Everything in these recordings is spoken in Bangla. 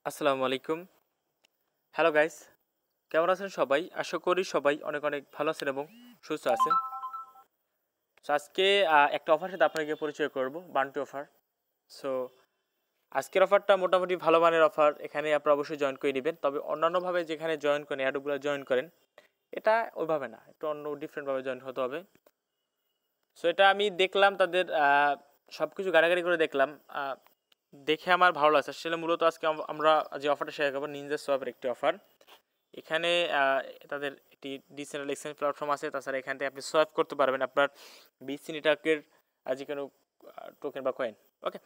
আসসালামু আলাইকুম। হ্যালো গাইস, কেমন আছেন সবাই? আশা করি সবাই অনেক অনেক ভালো আছেন এবং সুস্থ আছেন। সো আজকে একটা অফার সাথে আপনাকে পরিচয় করব, বান্টি অফার। সো আজকের অফারটা মোটামুটি ভালো মানের অফার। এখানে আপনারা অবশ্যই জয়েন করে নেবেন। তবে অন্যান্যভাবে যেখানে জয়েন করেন, অ্যাডগুলো জয়েন করেন, এটা ওইভাবে না, একটু অন্য ডিফারেন্টভাবে জয়েন হতে হবে। সো এটা আমি দেখলাম তাদের সব কিছু গাড়াগাড়ি করে দেখলাম। দেখে আমার ভালো লাগছে। আসলে মূলত আজকে আমরা যে অফারটা শেয়ার করবো, নিনজা সোয়াপের একটি অফার। এখানে তাদের একটি ডিসেন্ট্রাল এক্সচেঞ্জ প্ল্যাটফর্ম আছে। তাছাড়া এখান থেকে আপনি সোয়াইপ করতে পারবেন আপনার বিসি নেটওয়ার্কের যে কোনো টোকেন বা কয়েন। ওকে,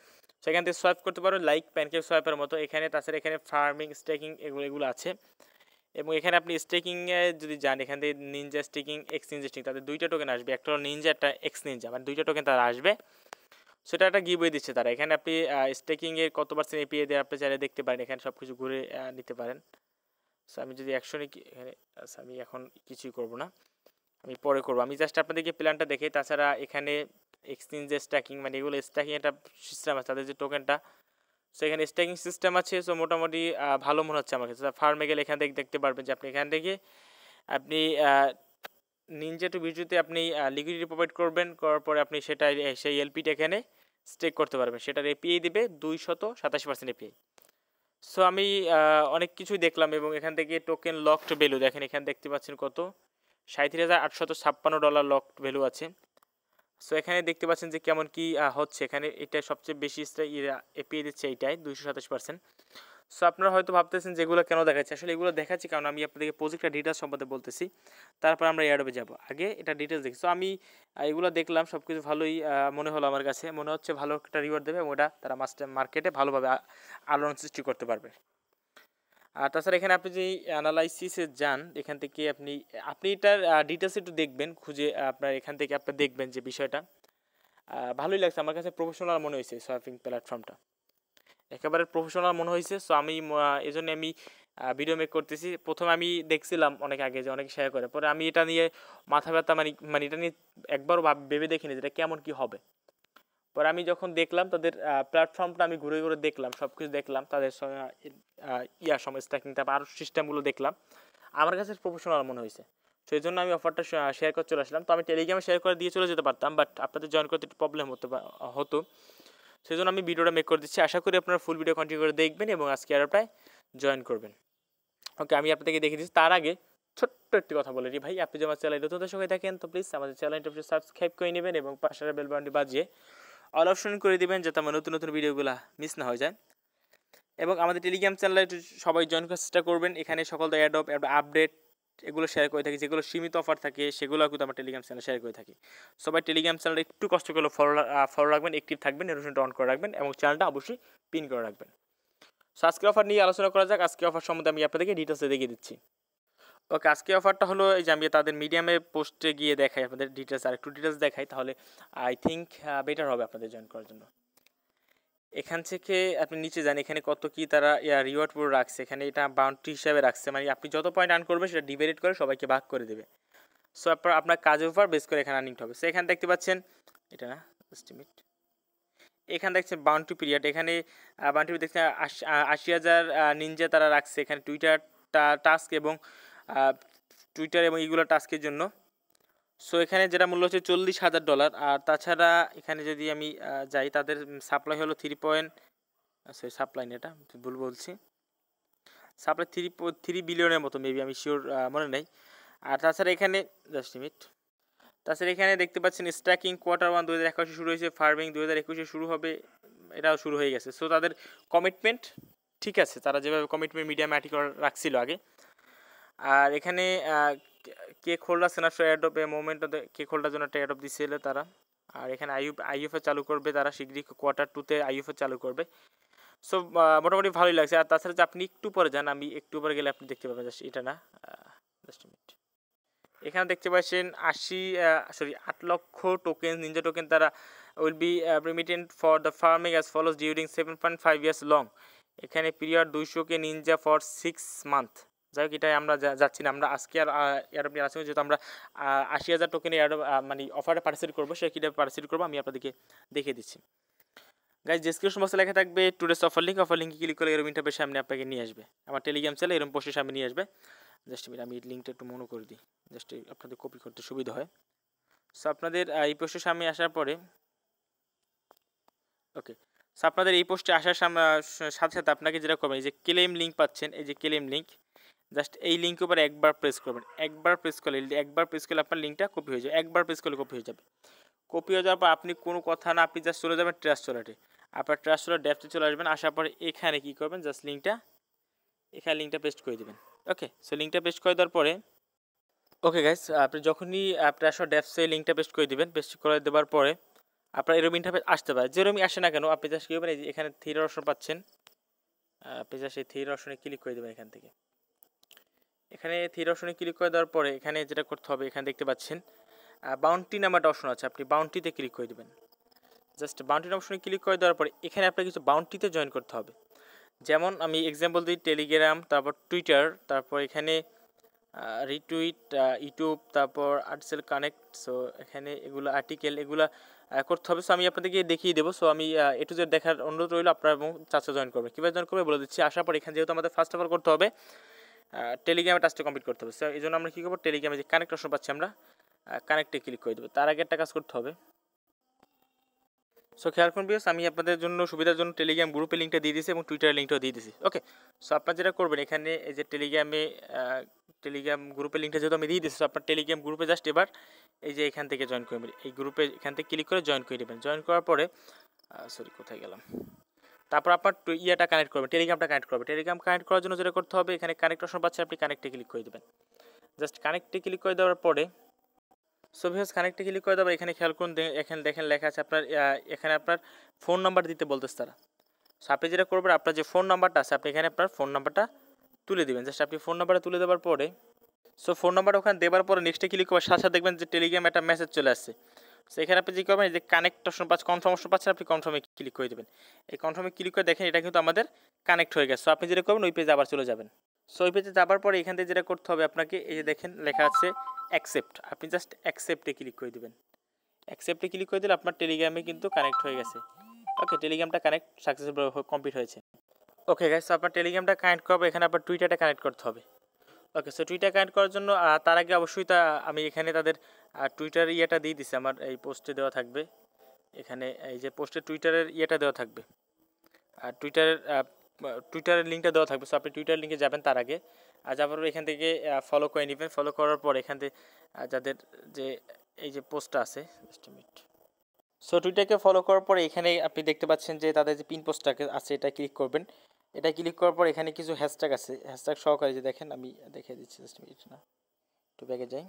সেখান থেকে সোয়াইপ করতে পারবেন লাইক প্যানকেক সোয়াইপের মতো। এখানে তাছাড়া এখানে ফার্মিং, স্টেকিং এগুলো আছে। এবং এখানে আপনি স্টেকিংয়ে যদি যান, এখান থেকে Ninja staking, x Ninja staking, তাদের দুইটা টোকেন আসবে। একটা হলো নিনজা, একটা এক্স নিনজা, মানে দুইটা টোকেন তারা আসবে। সেটা একটা গিভওয়ে দিচ্ছে তারা। এখানে আপনি স্টেকিংয়ের কত পার্সেন্ট এপিএ দিয়ে আপনি চাইলে দেখতে পারেন। এখানে সব কিছু ঘুরে নিতে পারেন। সো আমি যদি অ্যাকশনে এখানে আমি এখন কিছুই করব না, আমি পরে করব। আমি জাস্ট আপনাদেরকে প্ল্যানটা দেখে। তাছাড়া এখানে এক্সচেঞ্জে স্ট্যাকিং, মানে এগুলো স্ট্যাকিং একটা সিস্টেম আছে তাদের যে টোকেনটা। সো এখানে স্ট্যাকিং সিস্টেম আছে। সো মোটামুটি ভালো মনে হচ্ছে আমার কাছে। ফার্মে গেলে এখান থেকে দেখতে পারবেন যে আপনি এখান থেকে আপনি নিনজা টু ভিডিওতে আপনি লিকুইডিটি প্রোভাইড করবেন, করার পরে আপনি সেটা সেই এলপিটা এখানে স্টেক করতে পারবেন। সেটার এপিআই দিবে 287% এপিআই। সো আমি অনেক কিছুই দেখলাম এবং এখান থেকে টোকেন লকড ভ্যালু দেখেন, এখানে দেখতে পাচ্ছেন কত, $37,856 লকড ভ্যালু আছে। সো এখানে দেখতে পাচ্ছেন যে কেমন কি হচ্ছে। এখানে এটা সবচেয়ে বেশি এপিআই দিচ্ছে এইটাই 227%। সো আপনারা হয়তো ভাবতেছেন যে এগুলো কেন দেখাচ্ছে। আসলে এগুলো দেখাচ্ছি কারণ আমি আপনাদেরকে প্রজেক্টটা ডিটেলস সম্বন্ধে বলতেছি, তারপর আমরা এয়ারড্রপে যাব। আগে এটা ডিটেলস দেখি। সো আমি এগুলো দেখলাম, সব কিছু ভালোই মনে হলো আমার কাছে। মনে হচ্ছে ভালো একটা রিওয়ার্ড দেবে এবং ওটা তারা মার্কেটে ভালোভাবে আলোড়ন সৃষ্টি করতে পারবে। আর তাছাড়া এখানে আপনি যদি অ্যানালাইসিসে যান, এখান থেকে আপনি এটার ডিটেলস একটু দেখবেন খুঁজে। আপনার এখান থেকে আপনি দেখবেন যে বিষয়টা ভালোই লাগছে আমার কাছে। প্রফেশনাল মনে হয়েছে সার্ফিং প্ল্যাটফর্মটা, একেবারে প্রফেশনাল মনে হয়েছে। সো আমি এই জন্য আমি ভিডিও মেক করতেছি। প্রথমে আমি দেখছিলাম অনেক আগে যে অনেকে শেয়ার করে, পরে আমি এটা নিয়ে মাথা ব্যথা মানে এটা নিয়ে একবারও ভেবে দেখিনি যে এটা কেমন কী হবে। পরে আমি যখন দেখলাম তাদের প্ল্যাটফর্মটা, আমি ঘুরে ঘুরে দেখলাম, সব কিছু দেখলাম, তাদের সময় স্ট্যাকিং, তারপর আরও সিস্টেমগুলো দেখলাম, আমার কাছে প্রফেশনাল মনে হয়েছে। সেই জন্য আমি অফারটা শেয়ার করে চলে আসলাম। তো আমি টেলিগ্রামে শেয়ার করে দিয়ে চলে যেতে পারতাম, বাট আপনাদের জয়েন করতে একটু প্রবলেম হতো। সেই জন্য আমি ভিডিওটা মেক করে দিচ্ছি। আশা করি আপনারা ফুল ভিডিও কন্টিনিউ করে দেখবেন এবং আজকে এয়ারড্রপটায় জয়েন করবেন। ওকে, আমি আপনাদেরকে দেখিয়ে দিচ্ছি। তার আগে ছোট্ট একটি কথা বলে দিই ভাই, আপনি যদি আমার চ্যানেল নতুন দর্শক হয়ে থাকেন তো প্লিজ আমাদের চ্যানেলটা সাবস্ক্রাইব করে নেবেন এবং পাশের বেল বাটনটি বাজিয়ে অল অপশন করে দিবেন, যাতে আমার নতুন নতুন ভিডিওগুলো মিস না হয়ে যায়। এবং আমাদের টেলিগ্রাম চ্যানেলে সবাই জয়েন করার চেষ্টা করবেন। এখানে সকল এয়ারড্রপ আপডেট এগুলো শেয়ার করে থাকি, যেগুলো সীমিত অফার থাকে সেগুলো কিন্তু আমার টেলিগ্রাম চ্যানেলে শেয়ার করে থাকি। সবাই টেলিগ্রাম চ্যানেলে একটু কষ্ট করে ফলো রাখবেন, অ্যাক্টিভ থাকবেন, নোটিফিকেশনটা অন করে রাখবেন এবং চ্যানেলটা অবশ্যই পিন করে রাখবেন। সো আজকে অফার নিয়ে আলোচনা করা যাক। আজকে অফার সম্বন্ধে আমি আপনাদেরকে ডিটেলসে দেখিয়ে দিচ্ছি। ওকে, আজকে অফারটা হলো এই যে আমি তাদের মিডিয়ামে পোস্টে গিয়ে দেখাই আপনাদের ডিটেলস, আর একটু ডিটেলস দেখাই, তাহলে আই থিঙ্ক বেটার হবে আপনাদের জয়েন করার জন্য। এখান থেকে আপনি নিচে যান, এখানে কত কি তারা রিওয়ার্ড পুরো রাখছে। এখানে এটা বাউন্টি হিসাবে রাখছে, মানে আপনি যত পয়েন্ট আর্ন করবেন সেটা ডিভাইড করে সবাইকে ভাগ করে দেবে। সো আপনার কাজের উপর বেস করে এখানে আর্নিংটা হবে। সো এখানে দেখতে পাচ্ছেন, এটা না এস্টিমেট, এখানে দেখছেন বাউন্টি পিরিয়ড। এখানে বাউন্টি দেখছেন 80,000 নিনজা তারা রাখছে এখানে টুইটার টাস্ক এবং টুইটার এবং এগুলো টাস্কের জন্য। সো এখানে যেটা মূল্য হচ্ছে $40,000। আর তাছাড়া এখানে যদি আমি যাই, তাদের সাপ্লাই হলো সাপ্লাই না, এটা ভুল বলছি, সাপ্লাই 3 বিলিয়নের মতো মেবি, আমি শিওর মনে নেই। আর তাছাড়া এখানে জাস্ট মিনিট, তাছাড়া এখানে দেখতে পাচ্ছেন স্ট্যাকিং Q1 2021 শুরু হয়েছে, ফার্মিং 2021 শুরু হবে, এটাও শুরু হয়ে গেছে। সো তাদের কমিটমেন্ট ঠিক আছে, তারা যেভাবে কমিটমেন্ট মিডিয়াম আর্টিকেল রাখছিল আগে। আর এখানে কেক হোল্ডার সেনাফ এয়ারড্রপে মোমেন্টে কেক হোল্ডার জন্য একটা এয়ারড্রপ দিয়েছিল তারা। আর এখানে আইইউএফএ চালু করবে তারা শিগগিরই, Q2-তে আইইউএফএ চালু করবে। সো মোটামুটি ভালোই লাগছে। আর তাছাড়া যে আপনি একটু পরে যান, আমি একটু পরে গেলে আপনি দেখতে পাবেন, জাস্ট এটা না, জাস্ট মিনিট, এখানে দেখতে পাচ্ছেন 8 লক্ষ টোকেন, নিনজা টোকেন তারা will be remitted for the farming as follows during 7.5 years long. এখানে period 200K ninja for 6 month. যাই হোক, এটাই আমরা যাচ্ছি না, আমরা আজকে আর এয়ারড্রপ নিয়ে আসছি, যেহেতু আমরা 80,000 টোকেনের এয়ারড্রপ মানে অফারে পার্টিসিপেট করবো, সে কীভাবে পার্টিসিপেট করবো আমি আপনাদেরকে দেখিয়ে দিচ্ছি। গাইজ ডেসক্রিপশন বক্সে লেখা থাকবে টুডেস অফার লিঙ্কে ক্লিক করলে এরকম ইন্টারফেসে সামনে আপনাকে নিয়ে আসবে, আমার টেলিগ্রাম চ্যানেল এরকম পোস্টের সামনে নিয়ে আসবে। জাস্ট আমি লিঙ্কটা একটু মনে করে দিই, জাস্ট আপনাদের কপি করতে সুবিধা হয়। সো আপনাদের এই পোস্টের সামনে আসার পরে ওকে, সো আপনাদের এই পোস্টে আসার সাথে সাথে আপনাকে যেটা করবেন, এই যে ক্লেম লিঙ্ক পাচ্ছেন, এই যে ক্লেম লিঙ্ক, জাস্ট এই লিঙ্কের উপর একবার প্রেস করবেন। একবার প্রেস করলে আপনার লিঙ্কটা কপি হয়ে যাবে, একবার প্রেস করলে কপি হয়ে যাবে। কপি হয়ে যাওয়ার পর আপনি কোনো কথা না, আপনি জাস্ট চলে যাবেন ট্রাস্ট ওয়ালেটে। আপনার ট্রাস্ট ওয়ালেট ড্যাপতে চলে আসবেন, আসার পরে এখানে কী করবেন, জাস্ট লিঙ্কটা পেস্ট করে দেবেন। ওকে, সো লিঙ্কটা পেস্ট করে দেওয়ার পরে ওকে গাইস, আপনি যখনই ট্রাস্ট ওয়ালেট ড্যাপসে লিঙ্কটা পেস্ট করে দেবেন, পেস্ট করে দেওয়ার পরে আপনার এরকম ইন্টারফেস আসতে পারে। যেরকমই আসে না কেন, আপনি জাস্ট কী করবেন, এই যে এখানে থ্রির অপশন পাচ্ছেন, আপনি জাস্ট এই থ্রির অপশনে ক্লিক করে দেবেন। এখান থেকে এখানে থ্রির অপশনে ক্লিক করে দেওয়ার পরে এখানে যেটা করতে হবে, এখানে দেখতে পাচ্ছেন বাউন্টি নাম্বারটা অপশন আছে, আপনি বাউন্টিতে ক্লিক করে দেবেন। জাস্ট বাউন্টি অপশনে ক্লিক করে দেওয়ার পরে এখানে আপনাকে কিছু বাউন্টিতে জয়েন করতে হবে। যেমন আমি এক্সাম্পল দিই, টেলিগ্রাম, তারপর টুইটার, তারপর এখানে রিটুইট, ইউটিউব, তারপর আর্টসেল কানেক্ট। সো এখানে এগুলো আর্টিকেল এগুলো করতে হবে। সো আমি আপনাদেরকে দেখিয়ে দেবো। সো আমি এ টু জেড দেখার অনুরোধ রইল, আপনারা এবং চাচা জয়েন করবেন। কীভাবে জয়েন করবে বলে দিচ্ছি। আসার পর এখানে যেহেতু আমাদের ফার্স্ট অফ অল করতে হবে টেলিগ্রামে টাচটা কমপ্লিট করতে হবে। সো এই জন্য আমরা কী করবো, টেলিগ্রামে যে কানেক্ট অপশন পাচ্ছি আমরা কানেক্টে ক্লিক করে দেবো। তার আগে একটা কাজ করতে হবে। সো খেয়াল করুন বিকজ আমি আপনাদের জন্য সুবিধার জন্য টেলিগ্রাম গ্রুপের লিঙ্কটা দিয়ে দিয়েছি এবং টুইটারের লিঙ্কটাও দিয়ে দিয়েছি। ওকে, সো আপনারা যেটা করবেন, এখানে এই যে টেলিগ্রাম গ্রুপের লিঙ্কটা যেহেতু আমি দিয়ে দিয়েছি, আপনার টেলিগ্রাম গ্রুপে জাস্ট এবার এই যে এখান থেকে জয়েন করবেন। এই গ্রুপে এখান থেকে ক্লিক করে জয়েন করে দেবেন। জয়েন করার পরে কোথায় গেলাম, তারপর আপনার ইয়েটা কানেক্ট করবেন, টেলিগ্রামটা কানেক্ট করবেন। টেলিগ্রাম কানেক্ট করার জন্য যেটা করতে হবে, এখানে কানেক্ট অপশন পাচ্ছেন, আপনি কানেক্টে ক্লিক করে দেবেন। জাস্ট কানেক্টে ক্লিক করে দেওয়ার পরে সো ভিউয়ার্স কানেক্টে ক্লিক করে দেবো। এখানে খেয়াল করুন, এখানে দেখেন লেখা আছে আপনার এখানে আপনার ফোন নাম্বার দিতে বলতেছে তারা। সো আপনি যেটা করবেন, আপনার যে ফোন নাম্বারটা আছে আপনি এখানে আপনার ফোন নাম্বারটা তুলে দেবেন। জাস্ট আপনি ফোন নাম্বারটা তুলে দেওয়ার পরে সো ফোন নাম্বারটা ওখানে দেওয়ার পরে নেক্সটে ক্লিক করবেন, সাথে সাথে দেখবেন যে টেলিগ্রামে একটা মেসেজ চলে আসছে। সো এখানে আপনি যে করবেন, এই যে কানেক্ট অপশন পাচ্ছেন, কনফার্ম অপশন পাচ্ছেন, আপনি কনফার্মে ক্লিক করে দেবেন। এই কনফার্মে ক্লিক করে দেখেন এটা কিন্তু আমাদের কানেক্ট হয়ে গেছে। সো আপনি যেটা করবেন ওই পেজে আবার চলে যাবেন। সো ওই পেজে যাবার পরে এখান থেকে যেটা করতে হবে আপনাকে, এই যে দেখেন লেখা আছে অ্যাকসেপ্ট, আপনি জাস্ট অ্যাকসেপ্টে ক্লিক করে দেবেন। অ্যাকসেপ্টে ক্লিক করে দিলে আপনার টেলিগ্রামে কিন্তু কানেক্ট হয়ে গেছে। ওকে, টেলিগ্রামটা কানেক্ট সাকসেসফুল কমপ্লিট হয়েছে। ওকে গাইস, সো আপনার টেলিগ্রামটা কানেক্ট করবে, এখানে আপনার টুইটারটা কানেক্ট করতে হবে। ওকে, সো টুইটার কানেক্ট করার জন্য তার আগে অবশ্যই আমি এখানে তাদের টুইটার ইয়েটা দিয়ে দিচ্ছি, আমার এই পোস্টে দেওয়া থাকবে। এখানে এই যে পোস্টে টুইটারের ইয়েটা দেওয়া থাকবে, আর টুইটারের লিঙ্কটা দেওয়া থাকবে। সো আপনি টুইটার লিঙ্কে যাবেন, তার আগে যাবার পর এখান থেকে ফলো করে নেবেন। ফলো করার পর এখান থেকে যাদের যে এই যে পোস্টটা আছে, সো টুইটারকে ফলো করার পরে এখানে আপনি দেখতে পাচ্ছেন যে তাদের যে পিন পোস্টটা আছে এটা ক্লিক করবেন। এটা ক্লিক করার পর এখানে কিছু হ্যাশট্যাগ আছে, হ্যাশট্যাগ সহকারে যে দেখেন আমি দেখিয়ে দিচ্ছি, জাস্ট মিনিট না, একটু ব্যাগে যাই।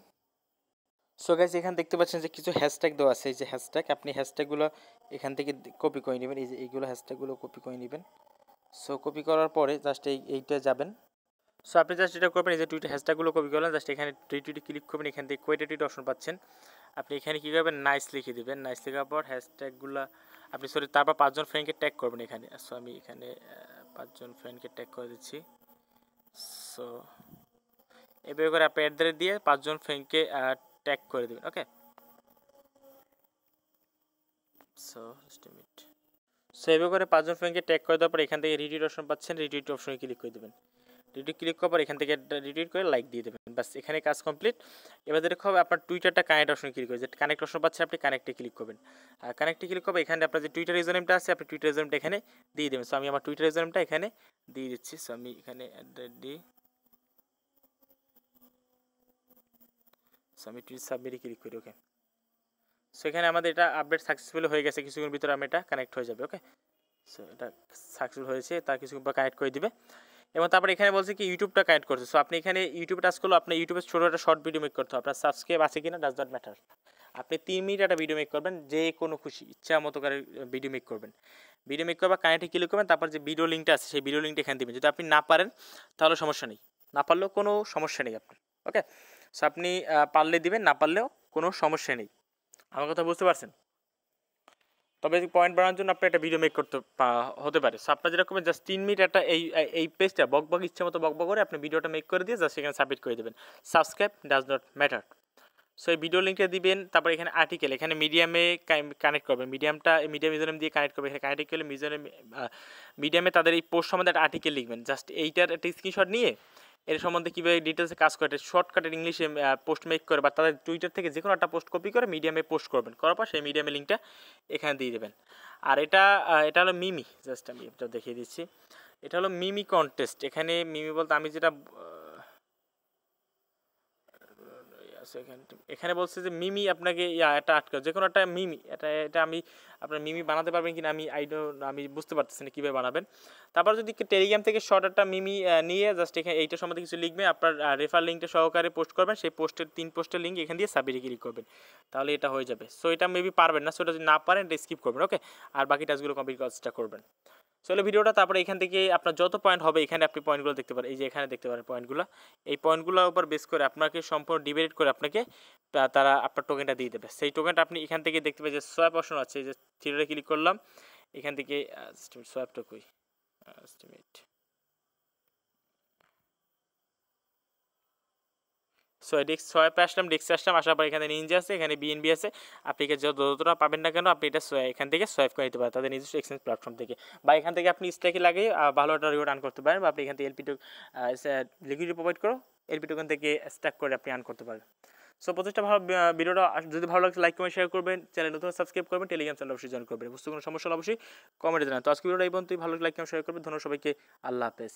সো গাইস এখানে দেখতে পাচ্ছেন যে কিছু হ্যাশট্যাগ দেওয়া আছে, এই যে হ্যাশট্যাগ, আপনি হ্যাশট্যাগুলো এখান থেকে কপি করে নেবেন। এই যে এইগুলো হ্যাশট্যাগুলো কপি করে নেবেন। সো কপি করার পরে জাস্ট এইটা যাবেন। সো আপনি জাস্ট এটা করবেন, এই যে টুইটার হ্যাশট্যাগুলো কপি করলেন, জাস্ট এখানে টুইটে ক্লিক করবেন। এখান থেকে কোয়েটেড অপশন পাচ্ছেন, আপনি এখানে কী করবেন, নাইস লিখে দেবেন। নাইস লেখার পর হ্যাশট্যাগুলো আপনি তারপর 5 জন ফ্রেন্ডকে ট্যাগ করবেন এখানে। সো আমি এখানে 5 জন ফ্রেন্ডকে ট্যাগ করে দিচ্ছি। সো এভাবে করে আপনি অ্যাড দিয়ে 5 জন ফ্রেন্ডকে ট্যাগ করে দেবেন। ওকে, সো এভাবে করে 5 জন ফ্রেন্ডকে ট্যাগ করে দেওয়ার পর এখান থেকে রিটুইট অপশন পাচ্ছেন, রিটুইট অপশনে ক্লিক করে দেবেন। রিটুইট ক্লিক করার পর এখান থেকে রিটুইট করে লাইক দিয়ে দেবেন। বাস, এখানে কাজ কমপ্লিট। এবার যেটা হবে, আপনার টুইটারটা কানেক্ট অপশন ক্লিক করে, যে কানেক্ট অপশন পাচ্ছেন আপনি কানেক্টে ক্লিক করবেন। আর কানেক্টে ক্লিক করবে, এখানে আপনার যে টুইটার ইউজারনেমটা আছে আপনি টুইটার ইউজারনেমটা এখানে দিয়ে দেবেন। সো আমি আমার টুইটার ইউজারনেমটা এখানে দিয়ে দিচ্ছি। সো আমি এখানে আমি টুইট সাবমিটে ক্লিক করি। ওকে, সো এখানে আমাদের এটা আপডেট সাকসেসফুল হয়ে গেছে, কিছুক্ষণের ভিতরে আমি এটা কানেক্ট হয়ে যাবে। ওকে, সো এটা সাকসেসফুল হয়েছে, তার কিছুক্ষণ পর কানেক্ট করে দিবে। এবং তারপরে এখানে বলছে কি ইউটিউবটা কানেক্ট করছে। সো আপনি এখানে ইউটিউবে টাচ করলে আপনার ইউটিউবে ছোটো একটা শর্ট ভিডিও মেক করতে হবে। আপনার সাবস্ক্রাইব আছে কিনা ডাজ নট ম্যাটার। আপনি 3 মিনিট একটা ভিডিও মেক করবেন, যে কোনো খুশি ইচ্ছা মতো করে ভিডিও মেক করবেন। ভিডিও মেক করবা, কানেক্টে ক্লিক করবেন, তারপর যে ভিডিও লিঙ্কটা আছে সেই ভিডিও লিঙ্কটা এখানে দেবেন। যদি আপনি না পারেন তাহলে সমস্যা নেই, না পারলেও কোনো সমস্যা নেই আপনার। ওকে, সো আপনি পারলে দিবেন, না পারলেও কোনো সমস্যা নেই। আমার কথা বুঝতে পারছেন? তবে পয়েন্ট বাড়ানোর জন্য আপনি একটা ভিডিও মেক করতে হতে পারে। সো আপনার যেরকম জাস্ট 3 মিনিট একটা এই পেজটা বকবক ইচ্ছে মতো বকবক করে আপনি ভিডিওটা মেক করে দিয়ে জাস্ট সেখানে সাবমিট করে দেবেন। Subscribe does not matter. So এই ভিডিও লিঙ্কটা দিবেন, তারপর এখানে আর্টিকেল, এখানে মিডিয়ামে কানেক্ট করবেন, মিডিয়াম ইউজারনেম দিয়ে কানেক্ট করবেন, এখানে কানেক্ট করলে মিডিয়ামে তাদের এই পোস্ট সম্বন্ধে একটা আর্টিকেল লিখবেন, জাস্ট এইটার একটা স্ক্রিনশট নিয়ে এর সম্বন্ধে কীভাবে ডিটেলসে কাজ করে শর্টকাটের ইংলিশে পোস্ট মেক করে বা তাদের টুইটার থেকে যে কোনো একটা পোস্ট কপি করে মিডিয়ামে পোস্ট করবেন, করার পর সেই মিডিয়ামে লিঙ্কটা এখানে দিয়ে দেবেন। আর এটা হলো মিমি, জাস্ট আমি এটা দেখিয়ে দিচ্ছি, এটা হলো মিমি কন্টেস্ট। এখানে মিমি বলতে আমি যেটা এখানে বলছে যে মিমি আপনাকে এটা আটকা যে কোনো একটা মিমি, এটা আমি আপনার মিমি বানাতে পারবেন কিনা আমি বুঝতে পারতেছি না কীভাবে বানাবেন। তারপর যদি টেলিগ্রাম থেকে শর্ট একটা মিমি নিয়ে জাস্ট এখানে এইটা সম্বন্ধে কিছু লিখবেন, আপনার রেফার লিঙ্কটা সহকারে পোস্ট করবেন, সেই পোস্টের 3 পোস্টের লিঙ্ক এখান দিয়ে সাবমিটে ক্লিক করবেন, তাহলে এটা হয়ে যাবে। সো এটা মেবি পারবেন না, সো এটা যদি না পারেন এটা স্কিপ করবেন, ওকে। আর বাকি টাস্কগুলো কমপ্লিট করার চেষ্টা করবেন। চলো ভিডিওটা, তারপরে এখান থেকে আপনার যত পয়েন্ট হবে এখানে আপনি পয়েন্টগুলো দেখতে পারেন, এই যে এখানে দেখতে পারেন পয়েন্টগুলো, এই পয়েন্টগুলোর উপর বেস করে আপনাকে সম্পূর্ণ ডিভাইড করে আপনাকে তারা আপনার টোকেনটা দিয়ে দেবে। সেই টোকেনটা আপনি এখান থেকে দেখতে পাবেন যে সোয়াপ অপশন আছে, এই যে থ্রিডে ক্লিক করলাম, এখান থেকে সোয়াপটা কই এস্টিমেট, সো সোয়াপে আসলাম, ডেস্কে আসলাম, আসার পর এখানে নিনজা আছে, এখানে বিএনবি আছে, আপনি যতটা পাবেন না কেন আপনি এটা এখান থেকে সোয়াইপ করে নিতে পারেন তাদের নিজস্ব এক্সচেঞ্জ প্ল্যাটফর্ম থেকে, বা এখান থেকে আপনি স্ট্যাকে লাগিয়ে ভালো একটা রিওয়ার্ড আর্ন করতে পারেন, বা আপনি এখান থেকে লিকুইডিটি প্রোভাইড করো এলপি টোকেন থেকে স্ট্যাক করে আপনি আর্ন করতে পারেন। সো প্রত্যেকটা ভিডিওটা যদি ভালো লাগে লাইক কমেন্ট শেয়ার করবেন, চ্যানেল নতুন সাবস্ক্রাইব করবেন, টেলিগ্রাম চ্যানেল অবশ্যই জয়েন করবেন, বুঝতে কোনো সমস্যা হলে অবশ্যই কমেন্টে জানান। তো আজকে ভিডিওটা এই পর্যন্তই, ভালো লাগে লাইক কমেন্ট শেয়ার করবেন, ধন্যবাদ সবাইকে, আল্লাহ হাফেজ।